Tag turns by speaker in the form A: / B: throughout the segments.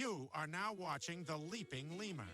A: You are now watching The Leaping Lemur.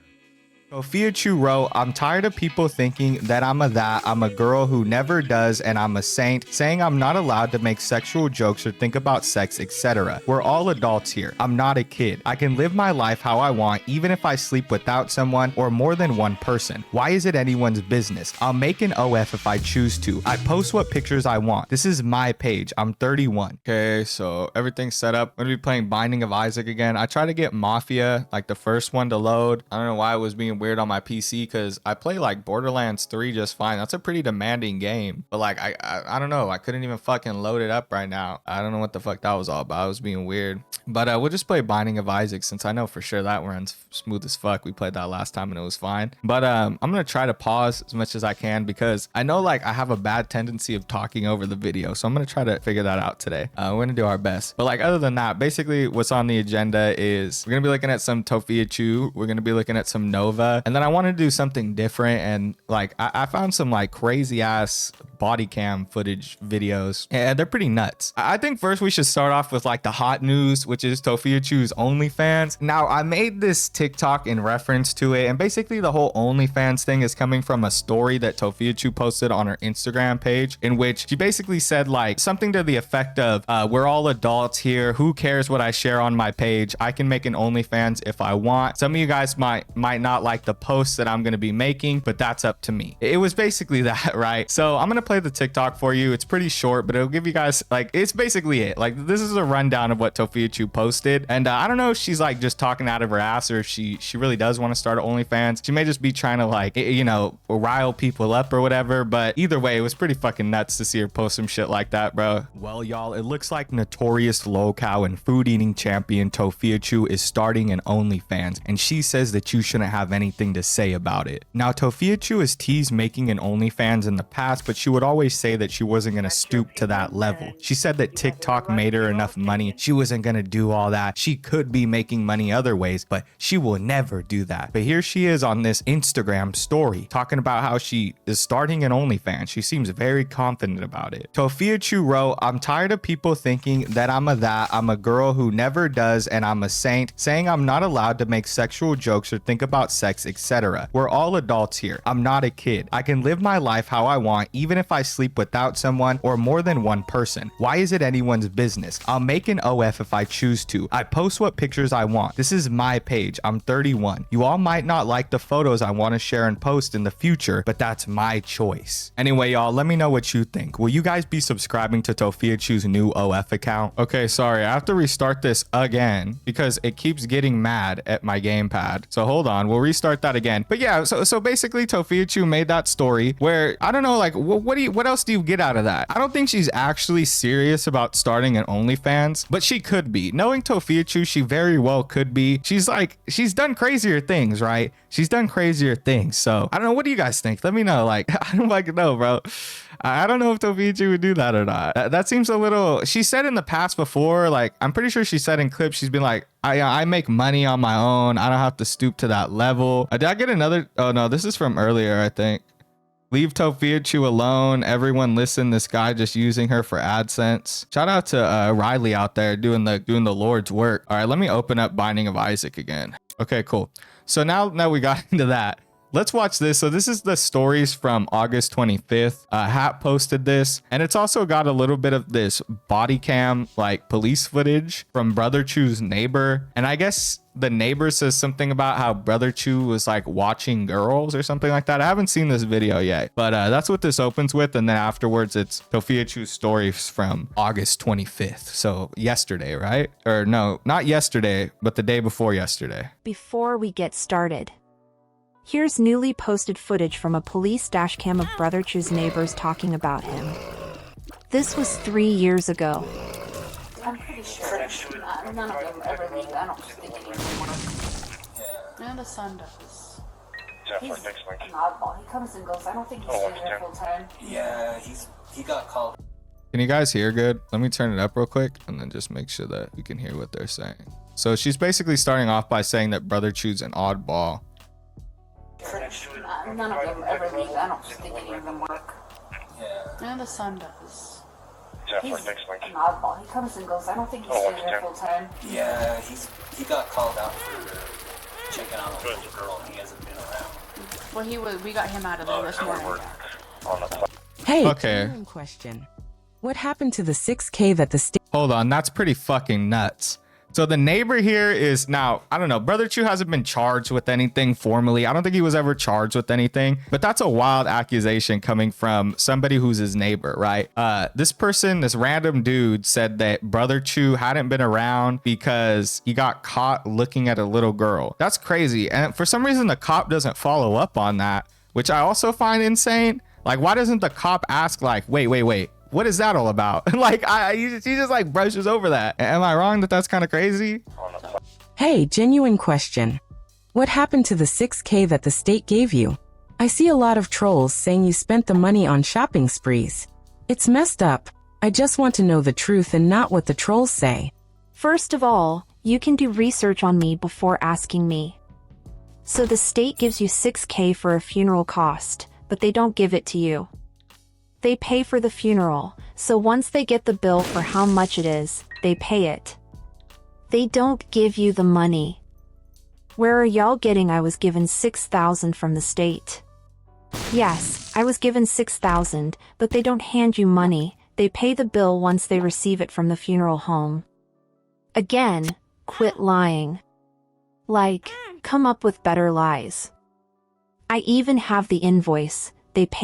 B: Tophiachu, I'm tired of people thinking that I'm a girl who never does, and I'm a saint, saying I'm not allowed to make sexual jokes or think about sex, etc. We're all adults here. I'm not a kid. I can live my life how I want, even if I sleep without someone or more than one person. Why is it anyone's business? I'll make an OF if I choose to. I post what pictures I want. This is my page. I'm 31. Okay, so everything's set up. I'm gonna be playing Binding of Isaac again. I tried to get Mafia, like the first one, to load. I don't know why it was being weird on my PC, because I play like Borderlands 3 just fine. That's a pretty demanding game, but like I don't know, I couldn't even fucking load it up right now. I don't know what the fuck that was all about. It was being weird. But we'll just play Binding of Isaac, since I know for sure that runs smooth as fuck. We played that last time and it was fine. But I'm gonna try to pause as much as I can, because I know like I have a bad tendency of talking over the video, so I'm gonna try to figure that out today. We're gonna do our best. But like, other than that, basically what's on the agenda is we're gonna be looking at some Tophiachu, we're gonna be looking at some Nova, and then I want to do something different. And like I found some like crazy ass body cam footage videos, and they're pretty nuts. I think first we should start off with like the hot news, which is Tophiachu's OnlyFans. Now, I made this TikTok in reference to it, and basically the whole OnlyFans thing is coming from a story that Tophiachu posted on her Instagram page, in which she basically said like something to the effect of, we're all adults here, who cares what I share on my page? I can make an OnlyFans if I want. Some of you guys might not like the posts that I'm going to be making, but that's up to me. It was basically that, right? So I'm going to play the TikTok for you. It's pretty short, but it'll give you guys like, it's basically it. Like, this is a rundown of what Tophiachu posted, and I don't know if she's like just talking out of her ass, or if she really does want to start OnlyFans. She may just be trying to like, you know, rile people up or whatever, but either way, it was pretty fucking nuts to see her post some shit like that, bro. Well, y'all, it looks like notorious low-cow and food-eating champion Tophiachu is starting an OnlyFans, and she says that you shouldn't have anything to say about it. Now, Tophiachu has teased making an OnlyFans in the past, but she would always say that she wasn't going to stoop to that level. She said that TikTok made her enough money. She wasn't going to do all that. She could be making money other ways, but she will never do that. But here she is on this Instagram story talking about how she is starting an OnlyFans. She seems very confident about it. Tophiachu wrote, I'm tired of people thinking that I'm a girl who never does, and I'm a saint, saying I'm not allowed to make sexual jokes or think about sex, etc. We're all adults here. I'm not a kid. I can live my life how I want, even if I sleep without someone or more than one person. Why is it anyone's business? I'll make an OF if I choose to. I post what pictures I want. This is my page. I'm 31. You all might not like the photos I want to share and post in the future, but that's my choice. Anyway, y'all, let me know what you think. Will you guys be subscribing to Tophiachu's new OF account? Okay, sorry, I have to restart this again because it keeps getting mad at my gamepad. So hold on, we'll restart that again. But yeah, so basically Tophiachu made that story where, I don't know, like, what else do you get out of that? I don't think she's actually serious about starting an OnlyFans, but she could be. Knowing Tophiachu, she very well could be. She's done crazier things, right? She's done crazier things. So I don't know, what do you guys think? Let me know. Like, I don't fucking know, bro. I don't know if Tophiachu would do that or not. That seems a little, she said in the past before, like, I'm pretty sure she said in clips, she's been like, I make money on my own. I don't have to stoop to that level. Did I get another? Oh no, this is from earlier, I think. Leave Tophiachu alone. Everyone listen. This guy just using her for AdSense. Shout out to Riley out there doing the Lord's work. All right, let me open up Binding of Isaac again. Okay, cool. So now we got into that. Let's watch this. So this is the stories from August 25th. Hat posted this, and it's also got a little bit of this body cam, like police footage from Brother Chu's neighbor. And I guess the neighbor says something about how Brother Chu was like watching girls or something like that. I haven't seen this video yet, but that's what this opens with. And then afterwards, it's Tophiachu's stories from August 25th. So yesterday, right? Or no, not yesterday, but the day before yesterday.
C: Before we get started, here's newly posted footage from a police dashcam of Brother Chu's neighbors talking about him. This was 3 years ago.
D: I'm pretty sure none of them ever leave. I don't think any of them work. Yeah. And the son does. He's an oddball. He comes and goes. I don't think he's there full time.
E: Yeah, he got called.
B: Can you guys hear good? Let me turn it up real quick and then just make sure that we can hear what they're saying. So she's basically starting off by saying that Brother Chu's an oddball.
D: None of them ever leave. I don't think any of them work.
E: Yeah.
D: And the son does. He's an oddball. He comes and goes. I don't think he stays there full time.
E: Yeah, he got called out for checking on a little girl and he hasn't been around.
D: Well, we got him out of there this morning.
F: Hey,
B: Okay.
F: Question. What happened to the 6K that the state...
B: Hold on, that's pretty fucking nuts. So the neighbor here is now, I don't know, Brother Chu hasn't been charged with anything formally. I don't think he was ever charged with anything, but that's a wild accusation coming from somebody who's his neighbor, right? This person, this random dude said that Brother Chu hadn't been around because he got caught looking at a little girl. That's crazy. And for some reason, the cop doesn't follow up on that, which I also find insane. Like, why doesn't the cop ask like, wait, what is that all about? Like, he just like brushes over that. Am I wrong that that's kind of crazy?
F: Hey, genuine question. What happened to the 6K that the state gave you? I see a lot of trolls saying you spent the money on shopping sprees. It's messed up. I just want to know the truth and not what the trolls say.
C: First of all, you can do research on me before asking me. So the state gives you 6K for a funeral cost, but they don't give it to you. They pay for the funeral, so once they get the bill for how much it is, they pay it. They don't give you the money. Where are y'all getting I was given 6,000 from the state? Yes, I was given 6,000, but they don't hand you money, they pay the bill once they receive it from the funeral home. Again, quit lying. Like, come up with better lies. I even have the invoice, they pay.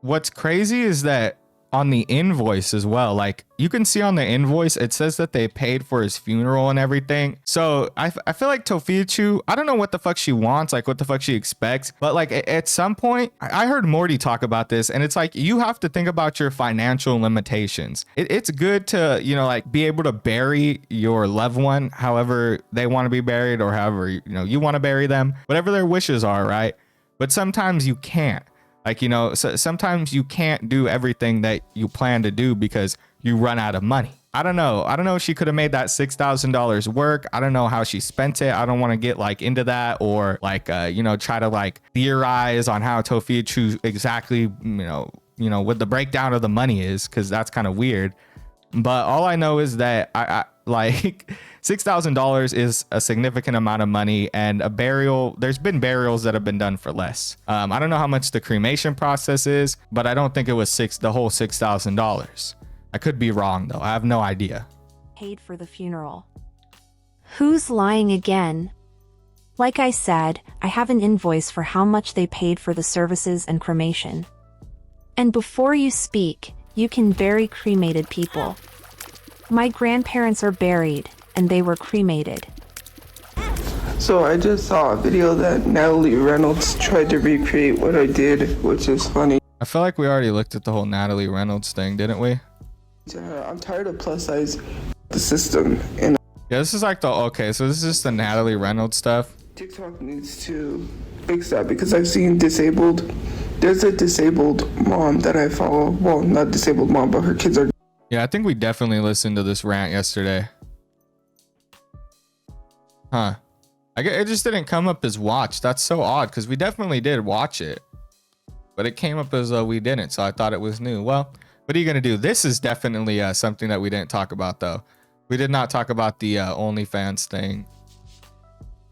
B: What's crazy is that on the invoice as well, like you can see on the invoice, it says that they paid for his funeral and everything. So I feel like Tophiachu, I don't know what the fuck she wants, like what the fuck she expects, but like at some point, I heard Morty talk about this and it's like, you have to think about your financial limitations. It's good to, you know, like be able to bury your loved one, however they want to be buried or however, you know, you want to bury them, whatever their wishes are, right? But sometimes you can't. Like, you know, so sometimes you can't do everything that you plan to do because you run out of money. I don't know if she could have made that $6,000 work. I don't know how she spent it. I don't want to get like into that or like, you know, try to like theorize on how Tophiachu exactly, you know, what the breakdown of the money is, because that's kind of weird. But all I know is that I like $6,000 is a significant amount of money, and a burial, there's been burials that have been done for less. I don't know how much the cremation process is, but I don't think it was the whole $6,000. I could be wrong though. I have no idea.
C: Paid for the funeral. Who's lying again? Like I said, I have an invoice for how much they paid for the services and cremation. And before you speak, you can bury cremated people. My grandparents are buried, and they were cremated.
G: So I just saw a video that Natalie Reynolds tried to recreate what I did, which is funny.
B: I feel like we already looked at the whole Natalie Reynolds thing, didn't we?
G: I'm tired of plus size the system, and
B: Yeah, this is like okay, so this is just the Natalie Reynolds stuff.
G: TikTok needs to fix that because I've seen there's a disabled mom that I follow. Well, not disabled mom, but her kids are.
B: Yeah, I think we definitely listened to this rant yesterday. Huh. It just didn't come up as watched. That's so odd because we definitely did watch it. But it came up as we didn't, so I thought it was new. Well, what are you going to do? This is definitely something that we didn't talk about, though. We did not talk about the OnlyFans thing.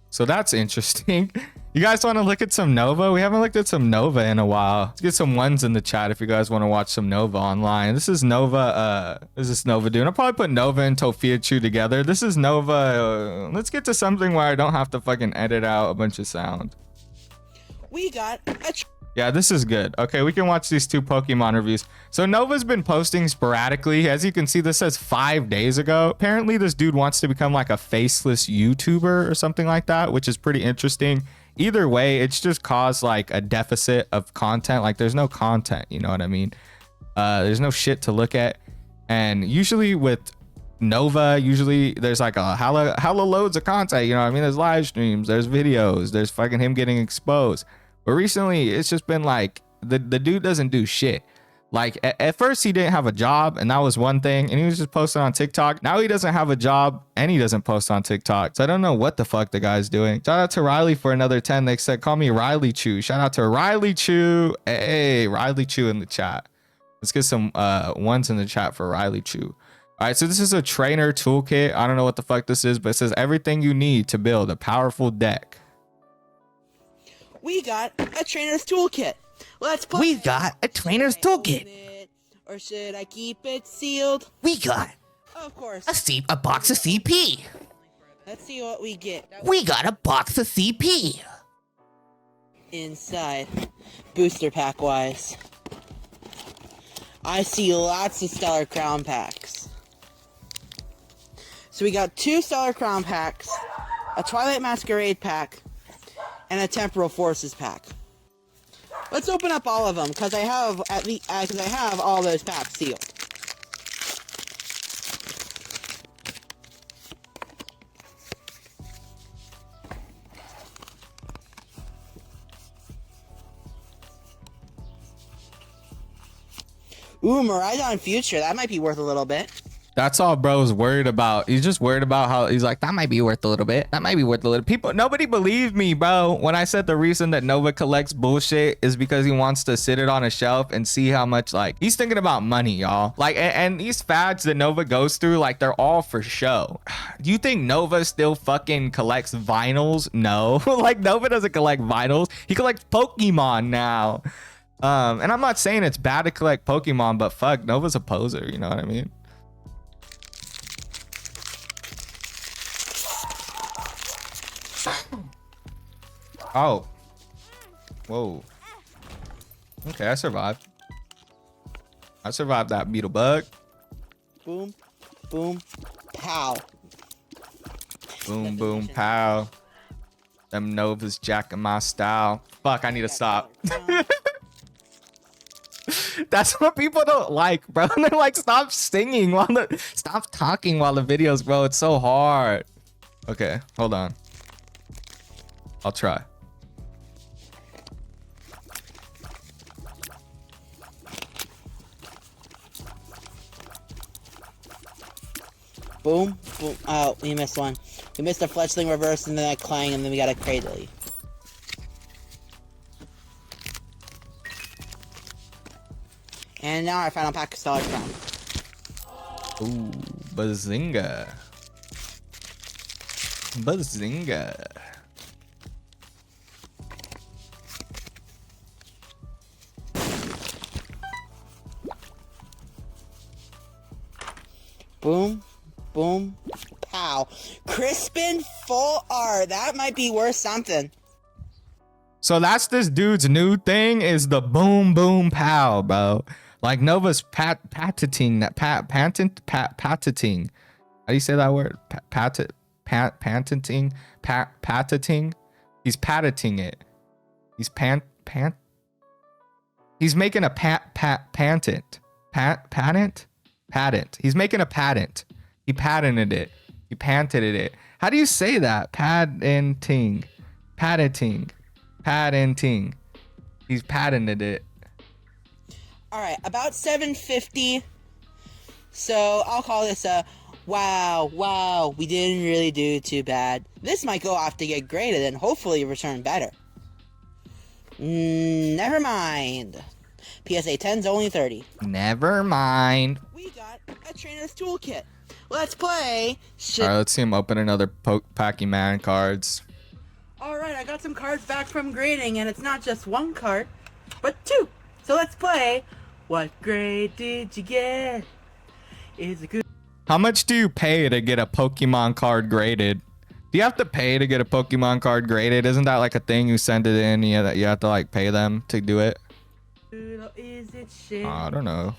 B: So that's interesting. You guys want to look at some Nova? We haven't looked at some Nova in a while. Let's get some ones in the chat if you guys want to watch some Nova online. This is Nova. This is Nova doing. I'll probably put Nova and Tophiachu together. This is Nova. Let's get to something where I don't have to fucking edit out a bunch of sound.
H: We got a
B: Yeah, this is good. Okay, we can watch these two Pokemon reviews. So Nova's been posting sporadically. As you can see, this says 5 days ago. Apparently, this dude wants to become like a faceless YouTuber or something like that, which is pretty interesting. Either way, it's just caused like a deficit of content. Like there's no content, you know what I mean? There's no shit to look at. And usually with Nova, there's like a hella loads of content, you know what I mean? There's live streams, there's videos, there's fucking him getting exposed. But recently, it's just been like the dude doesn't do shit. Like at first he didn't have a job and that was one thing, and he was just posting on TikTok. Now he doesn't have a job and he doesn't post on TikTok. So I don't know what the fuck the guy's doing. Shout out to Riley for another 10. They said, call me Riley Chew. Shout out to Riley Chew. Hey, Riley Chew in the chat. Let's get some ones in the chat for Riley Chew. All right, so this is a trainer toolkit. I don't know what the fuck this is, but it says everything you need to build a powerful deck.
H: We got a trainer's toolkit. Let's put
I: We got a trainer's toolkit.
H: Or should I keep it sealed?
I: We got
H: Of course.
I: a box of CP.
H: Let's see what we get
I: We got a box of CP.
H: inside. Booster pack wise. I see lots of Stellar Crown packs. So we got 2 Stellar Crown packs, a Twilight Masquerade pack, and a Temporal Forces pack. Let's open up all of them, because I have all those packs sealed. Ooh, Miraidon Future, that might be worth a little bit.
B: That's all bro's worried about. He's just worried about how he's like, that might be worth a little bit. That might be worth a little. People, nobody believed me, bro. When I said the reason that Nova collects bullshit is because he wants to sit it on a shelf and see how much, like, he's thinking about money, y'all. Like, and these fads that Nova goes through, like, they're all for show. Do you think Nova still fucking collects vinyls? No. Like, Nova doesn't collect vinyls. He collects Pokemon now. And I'm not saying it's bad to collect Pokemon, but fuck, Nova's a poser, you know what I mean? Oh. Whoa. Okay, I survived. I survived that beetle bug.
H: Boom, boom, pow.
B: Boom, boom, pow. Them Novas jacking my style. Fuck, I need to stop. That's what people don't like, bro. They're like, stop singing while stop talking while the videos, bro. It's so hard. Okay, hold on. I'll try.
H: Boom, boom. Oh, we missed one. We missed a fletchling reverse and then a clang, and then we got a cradle. And now our final pack of Stellar Crown.
B: Ooh, bazinga. Bazinga.
H: Boom, boom, pow. Crispin full R. That might be worth something.
B: So that's this dude's new thing, is the boom boom pow, bro. Like Nova's patenting that patenting. How do you say that word? Patenting. He's patenting it. He's He's making a patent. Patent. He's making a patent. He patented it. He patented it. How do you say that? Patenting. He's patented it.
H: All right, about 750. So I'll call this a wow. We didn't really do too bad. This might go off to get graded and hopefully return better. Never mind. PSA 10's only 30.
B: Never mind.
H: We got a trainer's toolkit. Let's play.
B: All right, let's see him open another Pokemon cards.
H: All right, I got some cards back from grading, and it's not just one card, but 2. So let's play. What grade did you get? Is it good?
B: How much do you pay to get a Pokemon card graded? Do you have to pay to get a Pokemon card graded? Isn't that like a thing? You send it in, you have to like pay them to do it?
H: Is it shit?
B: I don't know.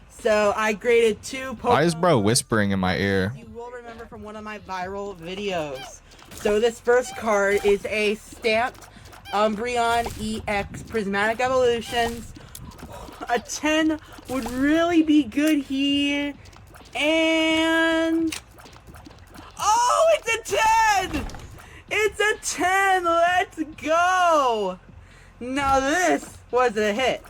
H: So I graded 2 Pokemon.
B: Why is bro whispering in my ear?
H: You will remember from one of my viral videos. So this first card is a stamped Umbreon EX Prismatic Evolutions. A 10 would really be good here. And... oh, it's a 10! It's a 10! Let's go! Now this was a hit.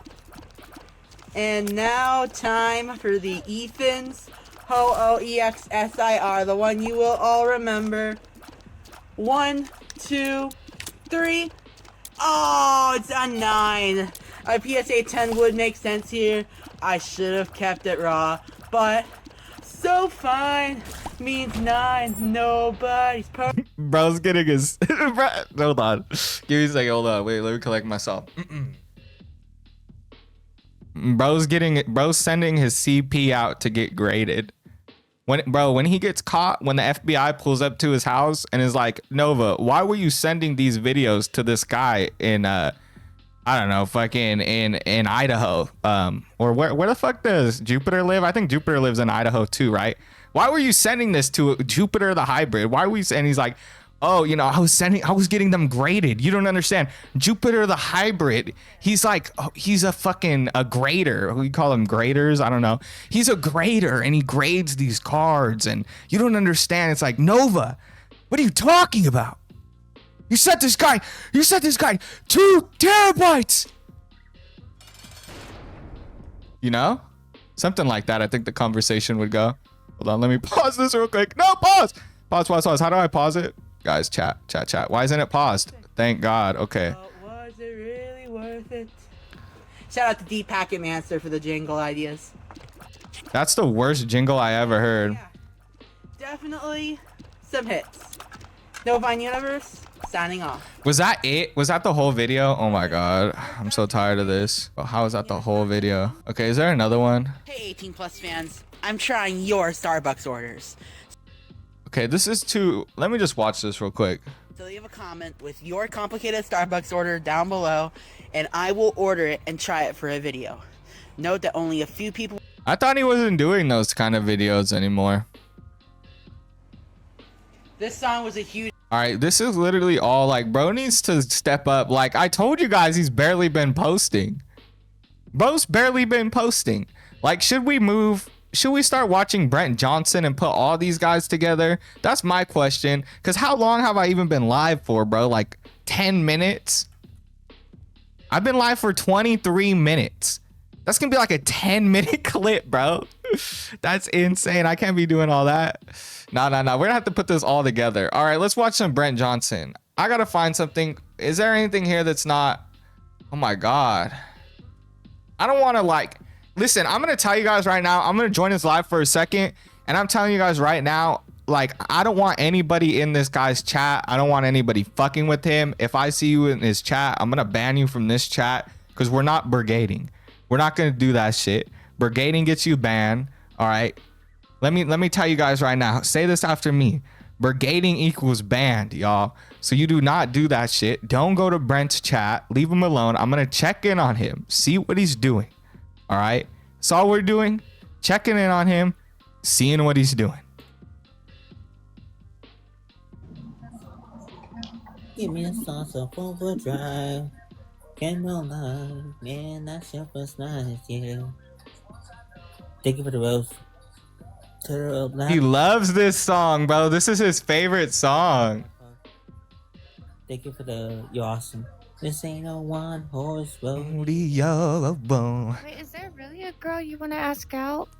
H: And now time for the Ethans Ho-Oh-EX-SIR, the one you will all remember. 1, 2, 3. Oh, it's a 9. A PSA 10 would make sense here. I should have kept it raw, but so fine means 9. Nobody's perfect.
B: Bro's getting his. Hold on. Give me a second. Hold on. Wait, let me collect myself. Bro's sending his CP out to get graded. When he gets caught, when the FBI pulls up to his house and is like, Nova, why were you sending these videos to this guy in I don't know, fucking in Idaho? Or where the fuck does Jupiter live? I think Jupiter lives in Idaho too, right? Why were you sending this to Jupiter the hybrid? Why were we? And he's like, oh, you know, I was getting them graded. You don't understand. Jupiter the hybrid, he's like, oh, he's a grader. We call them graders. I don't know. He's a grader and he grades these cards and you don't understand. It's like, Nova, what are you talking about? You sent this guy 2 terabytes. You know? Something like that. I think the conversation would go. Hold on, let me pause this real quick. No, pause. Pause. How do I pause it? Guys, chat. Why isn't it paused? Thank God. Okay.
H: Was it really worth it? Shout out to D Packet Master for the jingle ideas.
B: That's the worst jingle I ever heard.
H: Yeah, definitely some hits. Novine Universe, signing off.
B: Was that it? Was that the whole video? Oh my God. I'm so tired of this. Oh, how is that the whole video? Okay, is there another one?
H: Hey 18 plus fans, I'm trying your Starbucks orders.
B: Okay, this is too... Let me just watch this real quick.
H: So leave a comment with your complicated Starbucks order down below, and I will order it and try it for a video. Note that only a few people...
B: I thought he wasn't doing those kind of videos anymore.
H: This song was a huge...
B: Alright, this is literally all like... Bro needs to step up. Like, I told you guys he's barely been posting. Bro's barely been posting. Like, should we start watching Brent Johnson and put all these guys together? That's my question. Because how long have I even been live for, bro? Like 10 minutes? I've been live for 23 minutes. That's going to be like a 10-minute clip, bro. That's insane. I can't be doing all that. No. We're going to have to put this all together. All right, let's watch some Brent Johnson. I got to find something. Is there anything here that's not... Oh, my God. I don't want to like... Listen, I'm going to tell you guys right now, I'm going to join this live for a second. And I'm telling you guys right now, like, I don't want anybody in this guy's chat. I don't want anybody fucking with him. If I see you in his chat, I'm going to ban you from this chat because we're not brigading. We're not going to do that shit. Brigading gets you banned. All right. Let me tell you guys right now. Say this after me. Brigading equals banned, y'all. So you do not do that shit. Don't go to Brent's chat. Leave him alone. I'm going to check in on him. See what he's doing. All right. That's all we're doing. Checking in on him. Seeing what he's doing.
J: Give me a sauce of overdrive. Can't no lie. Man, that's your first night, yeah. Thank you for the rose.
B: He loves this song, bro. This is his favorite song.
J: Thank you for the... You're awesome. This ain't a one-horse road.
K: Wait, is there really a girl you want to ask out?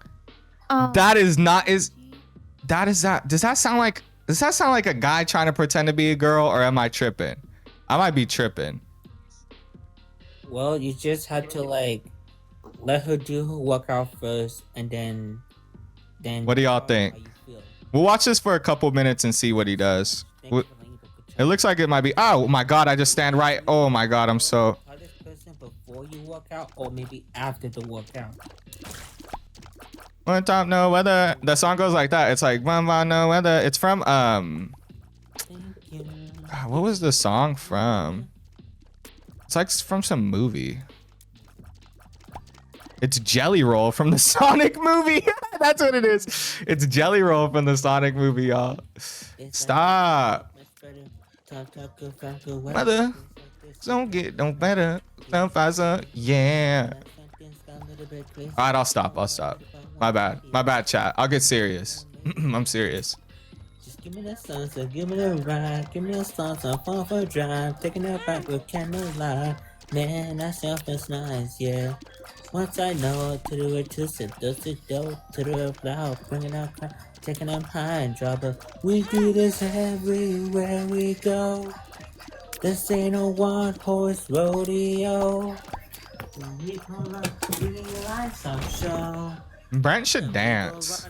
B: That is not... Does that sound like a guy trying to pretend to be a girl, or am I tripping? I might be tripping.
J: Well, you just had to like let her do her workout first, and then
B: what do y'all think? We'll watch this for a couple minutes and see what he does. It looks like it might be... Oh my God, I just stand right. Oh my God, I'm so...
J: This person before you work out, or maybe after the workout.
B: One time, no weather. The song goes like that. It's like one time, no weather. It's from what was the song from? It's like from some movie. It's Jelly Roll from the Sonic movie. That's what it is. It's Jelly Roll from the Sonic movie, y'all. Stop. Mother, don't get no better. Don't faster. Yeah. All right, I'll stop. My bad, chat. I'll get serious. I'm serious.
J: Just give me that sunset, give me the ride, give me the sunset, fall for a drive, taking it back with candlelight. Man, that's your first nice, yeah. Once I know to do it, to sit, to the loud, bringing out, taking them high and drop it. We do this everywhere we go. This ain't a one-horse rodeo.
B: Brent should dance.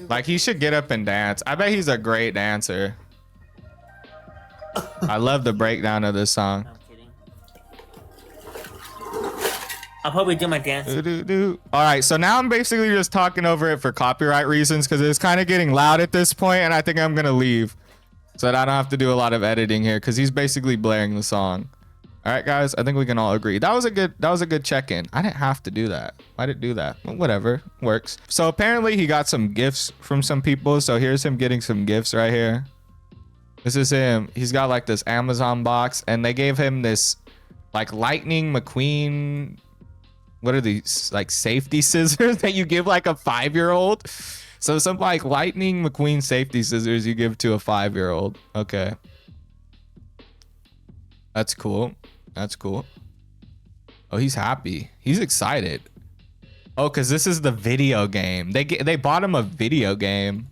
B: Like, he should get up and dance. I bet he's a great dancer. I love the breakdown of this song.
J: I'm kidding. I'll probably do my dance.
B: All right, so now I'm basically just talking over it for copyright reasons because it's kind of getting loud at this point, and I think I'm gonna leave so that I don't have to do a lot of editing here because he's basically blaring the song. All right, guys, I think we can all agree that was a good check-in. I didn't have to do that. I didn't do that. But whatever, works. So apparently he got some gifts from some people. So here's him getting some gifts right here. This is him. He's got like this Amazon box, and they gave him this like Lightning McQueen. What are these, like safety scissors that you give like a 5-year-old? So some like Lightning McQueen safety scissors you give to a 5-year-old. Okay. That's cool. That's cool. Oh, he's happy. He's excited. Oh, because this is the video game. They bought him a video game.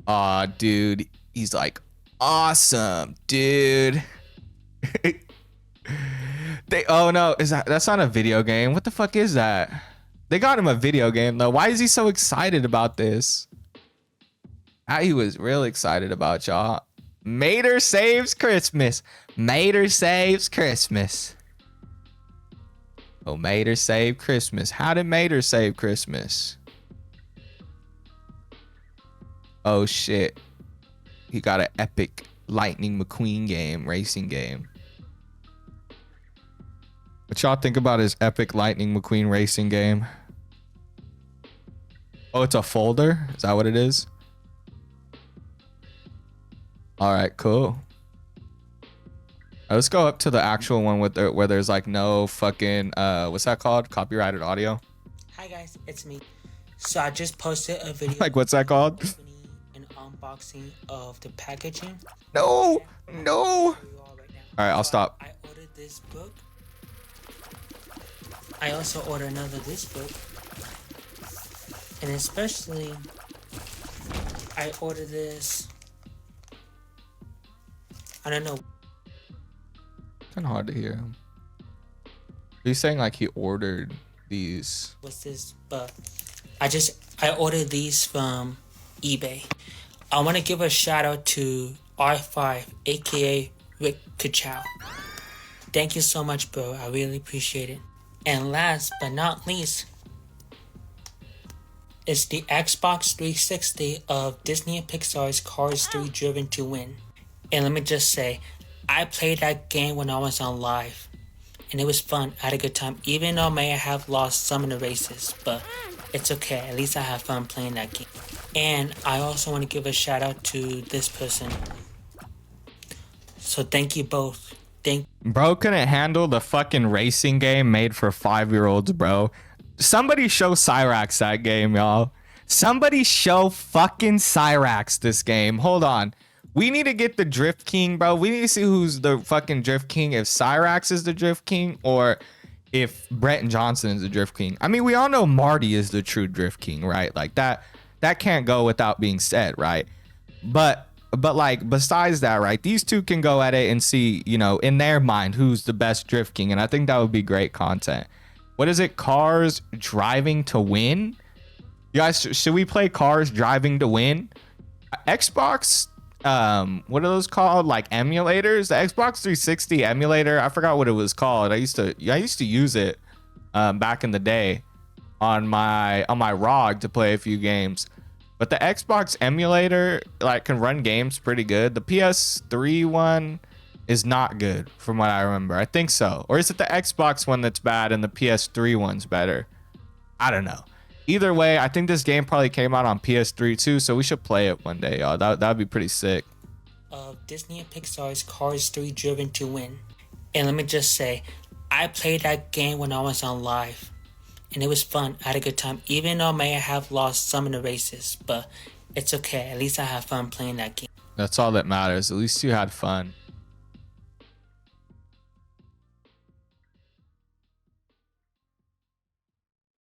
B: Aw, dude. He's like, awesome, dude. Oh no, that's not a video game. What the fuck is that? They got him a video game though. Why is he so excited about this? He was real excited about y'all. Mater saves Christmas. Mater saves Christmas. Oh, Mater saved Christmas. How did Mater save Christmas? Oh shit. He got an epic Lightning McQueen game, racing game. What y'all think about his epic Lightning McQueen racing game? Oh, it's a folder? Is that what it is? All right, cool. Let's go up to the actual one with where there's like no fucking what's that called? Copyrighted audio.
J: Hi guys, it's me. So I just posted a video.
B: Like, what's that called?
J: An unboxing of the packaging.
B: No. All right, I'll stop.
J: I ordered this book. I also ordered this book. And especially I ordered this. I don't know.
B: It's kind of hard to hear him. He's saying like he ordered these.
J: What's this? But I ordered these from eBay. I want to give a shout out to R5, aka Rick Kachow. Thank you so much, bro. I really appreciate it. And last but not least, it's the Xbox 360 of Disney and Pixar's Cars 3 Driven to Win. And let me just say, I played that game when I was on live, and it was fun. I had a good time, even though I may have lost some of the races, but it's okay. At least I had fun playing that game. And I also want to give a shout out to this person. So thank you both.
B: Bro couldn't handle the fucking racing game made for 5-year-olds, bro. Somebody show Cyrax that game, y'all. Somebody show fucking Cyrax this game. Hold on. We need to get the Drift King, bro. We need to see who's the fucking Drift King. If Cyrax is the Drift King or if Brent Johnson is the Drift King. I mean, we all know Marty is the true Drift King, right? Like that can't go without being said, right? But like besides that, right? These two can go at it and see, you know, in their mind who's the best Drift King, and I think that would be great content. What is it? Cars Driving to Win? You guys, should we play Cars Driving to Win? Xbox, what are those called? Like emulators? The Xbox 360 emulator, I forgot what it was called. I used to use it back in the day on my ROG to play a few games. But the Xbox emulator like can run games pretty good. The PS3 one is not good from what I remember. I think so. Or is it the Xbox one that's bad and the PS3 one's better? I don't know. Either way, I think this game probably came out on PS3 too, so we should play it one day, y'all. That'd be pretty sick.
J: Disney and Pixar's Cars 3 Driven to Win. And let me just say, I played that game when I was on live, and it was fun. I had a good time, even though I may have lost some of the races, but it's okay. At least I had fun playing that game.
B: That's all that matters. At least you had fun.